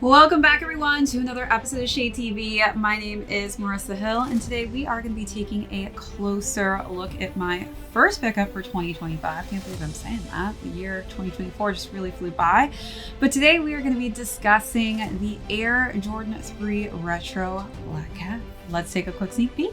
Welcome back everyone to another episode of ShadeTV. My name is Marissa Hill and today we are going to be taking a closer look at my first pickup for 2025. Can't believe I'm saying that. The year 2024 just really flew by. But today we are going to be discussing the Air Jordan 3 Retro Black Cat. Let's take a quick sneak peek.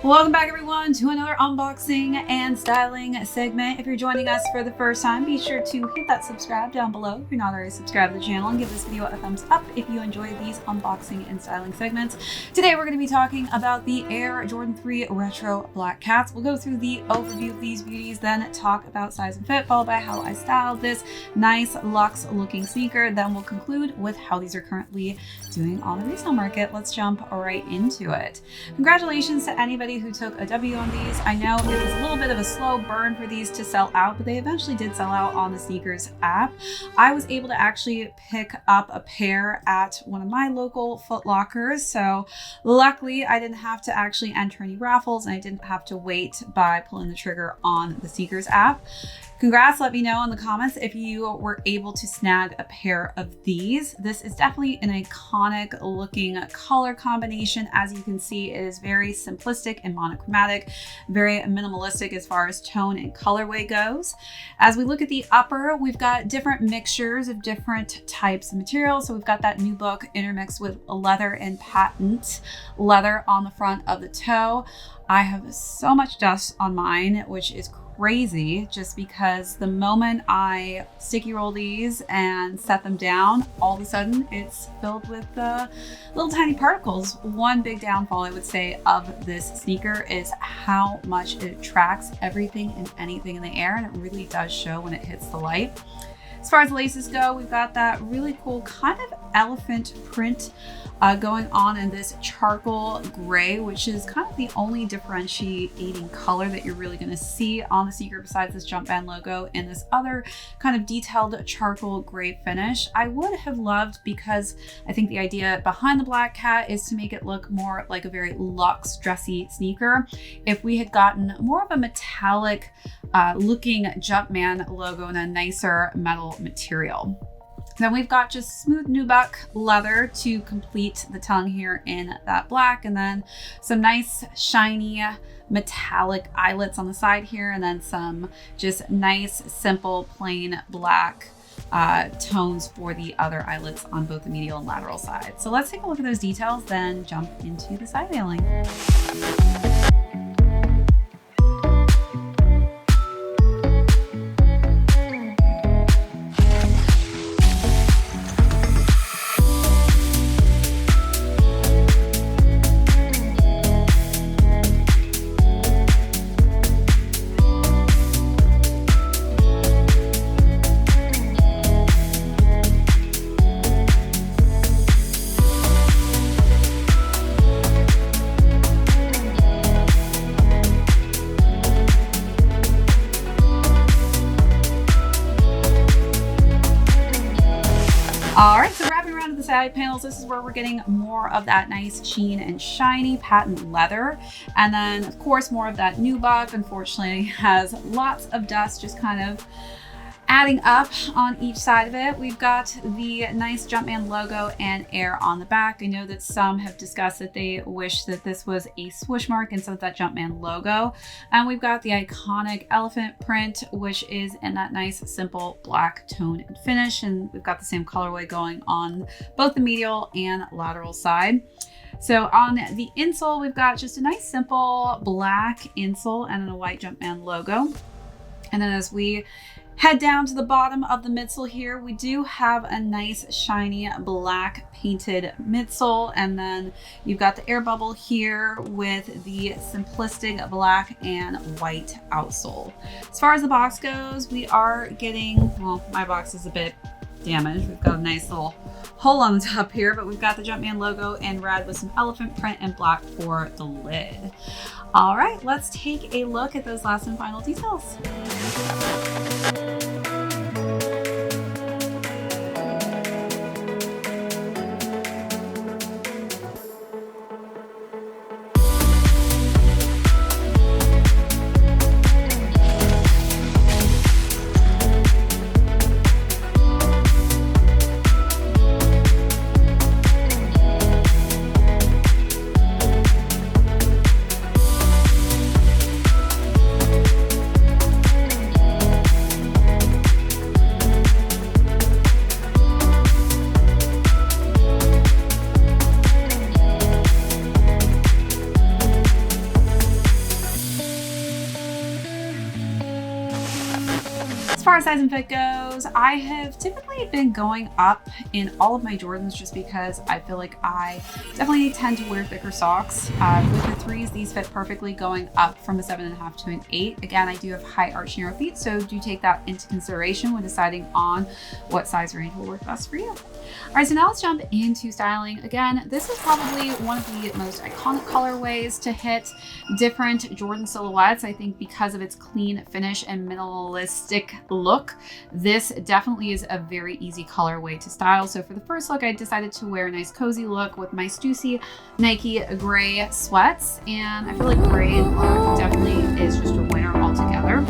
Welcome back everyone to another unboxing and styling segment. If you're joining us for the first time, be sure to hit that subscribe down below if you're not already subscribed to the channel, and give this video a thumbs up if you enjoy these unboxing and styling segments. Today we're going to be talking about the Air Jordan 3 Retro Black Cats. We'll go through the overview of these beauties, then talk about size and fit, followed by how I styled this nice luxe looking sneaker. Then we'll conclude with how these are currently doing on the resale market. Let's jump right into it. Congratulations to anybody who took a W on these. I know it was a little bit of a slow burn for these to sell out, but they eventually did sell out on the sneakers app. I was able to actually pick up a pair at one of my local Foot Lockers, so luckily I didn't have to actually enter any raffles and I didn't have to wait by pulling the trigger on the sneakers app. Congrats, let me know in the comments if you were able to snag a pair of these. This is definitely an iconic looking color combination. As you can see, it is very simplistic and monochromatic, very minimalistic as far as tone and colorway goes. As we look at the upper, we've got different mixtures of different types of materials. So we've got that Lookbook intermixed with leather and patent leather on the front of the toe. I have so much dust on mine, which is crazy, just because the moment I sticky roll these and set them down, all of a sudden it's filled with little tiny particles. One big downfall I would say of this sneaker is how much it attracts everything and anything in the air, and it really does show when it hits the light. As far as the laces go, we've got that really cool kind of elephant print going on in this charcoal gray, which is kind of the only differentiating color that you're really going to see on the sneaker besides this jump band logo and this other kind of detailed charcoal gray finish. I would have loved, because I think the idea behind the Black Cat is to make it look more like a very luxe dressy sneaker, if we had gotten more of a metallic looking Jumpman logo in a nicer metal material. Then we've got just smooth nubuck leather to complete the tongue here in that black, and then some nice shiny metallic eyelets on the side here, and then some just nice simple plain black tones for the other eyelets on both the medial and lateral side. So let's take a look at those details, then jump into the side veiling. All right, so wrapping around to the side panels, this is where we're getting more of that nice sheen and shiny patent leather. And then of course, more of that nubuck, unfortunately has lots of dust just kind of adding up on each side of it. We've got the nice Jumpman logo and Air on the back. I know that some have discussed that they wish that this was a swoosh mark instead of that Jumpman logo. And we've got the iconic elephant print, which is in that nice simple black tone and finish. And we've got the same colorway going on both the medial and lateral side. So on the insole, we've got just a nice simple black insole and then a white Jumpman logo. And then as we head down to the bottom of the midsole here, we do have a nice shiny black painted midsole, and then you've got the air bubble here with the simplistic black and white outsole. As far as the box goes, we are getting, well, my box is a bit damaged. We've got a nice little hole on the top here, but we've got the Jumpman logo in red with some elephant print and black for the lid. All right, let's take a look at those last and final details. As far as size and fit goes, I have typically been going up in all of my Jordans just because I feel like I definitely tend to wear thicker socks. With the 3s, these fit perfectly going up from a 7.5 to an 8. Again, I do have high arch narrow feet, so do take that into consideration when deciding on what size range will work best for you. All right, so now let's jump into styling. Again, this is probably one of the most iconic colorways to hit different Jordan silhouettes. I think because of its clean finish and minimalistic look, this definitely is a very easy colorway to style. So for the first look, I decided to wear a nice cozy look with my Stussy Nike gray sweats, and I feel like gray and black definitely is just a winner altogether.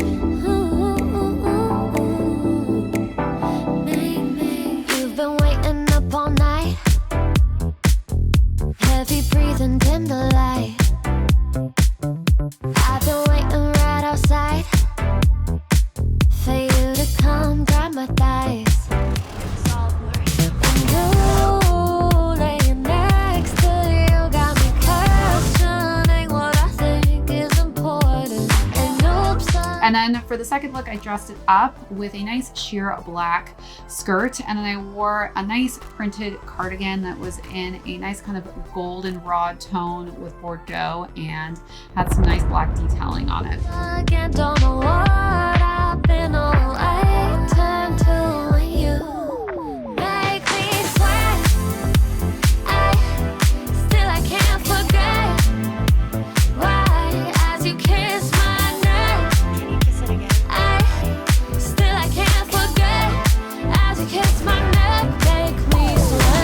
Heavy breathing, dim the light. I've been waiting right outside for you to come grab my thighs. And you laying next to you got me questioning what I think is important. And then for the second look, I dressed it up with a nice sheer black skirt, and then I wore a nice printed cardigan that was in a nice kind of golden raw tone with Bordeaux and had some nice black detailing on it. Again, don't know what I've been all I turn to when you make me sweat. I can't forget why as you kiss my neck. Can you kiss it again? I can't forget as you kiss my neck, make me sweat.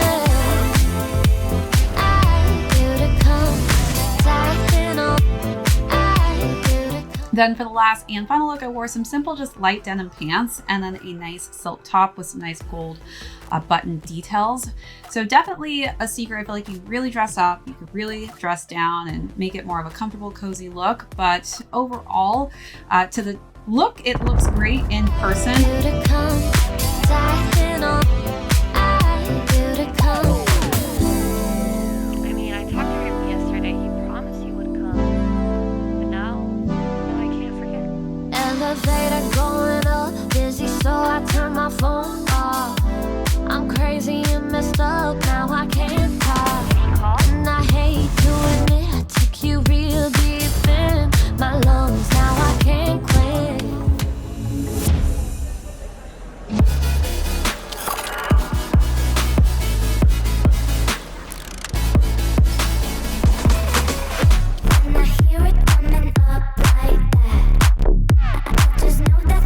Then for the last and final look, I wore some simple, just light denim pants and then a nice silk top with some nice gold button details. So definitely a secret. I feel like you really dress up, you could really dress down and make it more of a comfortable, cozy look. But overall, to the look, it looks great in person. I mean, I talked to him yesterday. He promised he would come. But now I can't forget. Elevator going up, busy, so I turn my phone off. I'm crazy and messed up, now I can't talk. And I hate to admit I took you real deep in my lungs, now I can't quit. When I hear it coming up like that, I just know that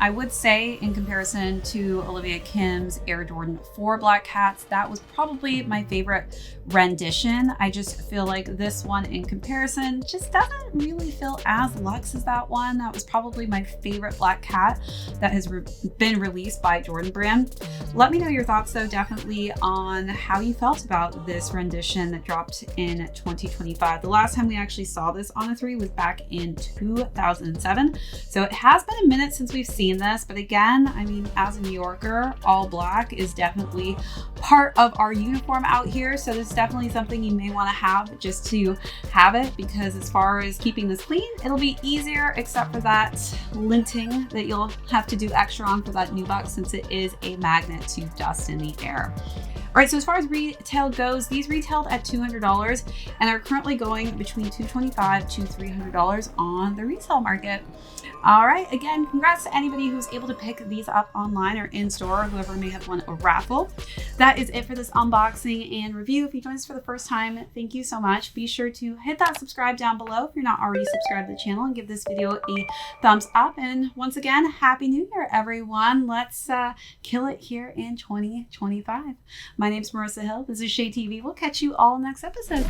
I would say in comparison to Olivia Kim's Air Jordan 4 Black Cats, that was probably my favorite rendition. I just feel like this one in comparison just doesn't really feel as luxe as that one. That was probably my favorite Black Cat that has been released by Jordan Brand. Let me know your thoughts though, definitely, on how you felt about this rendition that dropped in 2025. The last time we actually saw this on a 3 was back in 2007. So it has been a minute since we've seen this, but again, I mean, as a New Yorker, all black is definitely part of our uniform out here. So this is definitely something you may want to have just to have it, because as far as keeping this clean, it'll be easier, except for that linting that you'll have to do extra on for that nubuck, since it is a magnet to dust in the air. All right, so as far as retail goes, these retailed at $200 and are currently going between $225 to $300 on the resale market. All right, again, congrats to anybody who's able to pick these up online or in store, or whoever may have won a raffle. That is it for this unboxing and review. If you joined us for the first time, thank you so much. Be sure to hit that subscribe down below if you're not already subscribed to the channel, and give this video a thumbs up. And once again, Happy New Year, everyone. Let's kill it here in 2025. My name's Marissa Hill. This is ShadeTV. We'll catch you all next episode.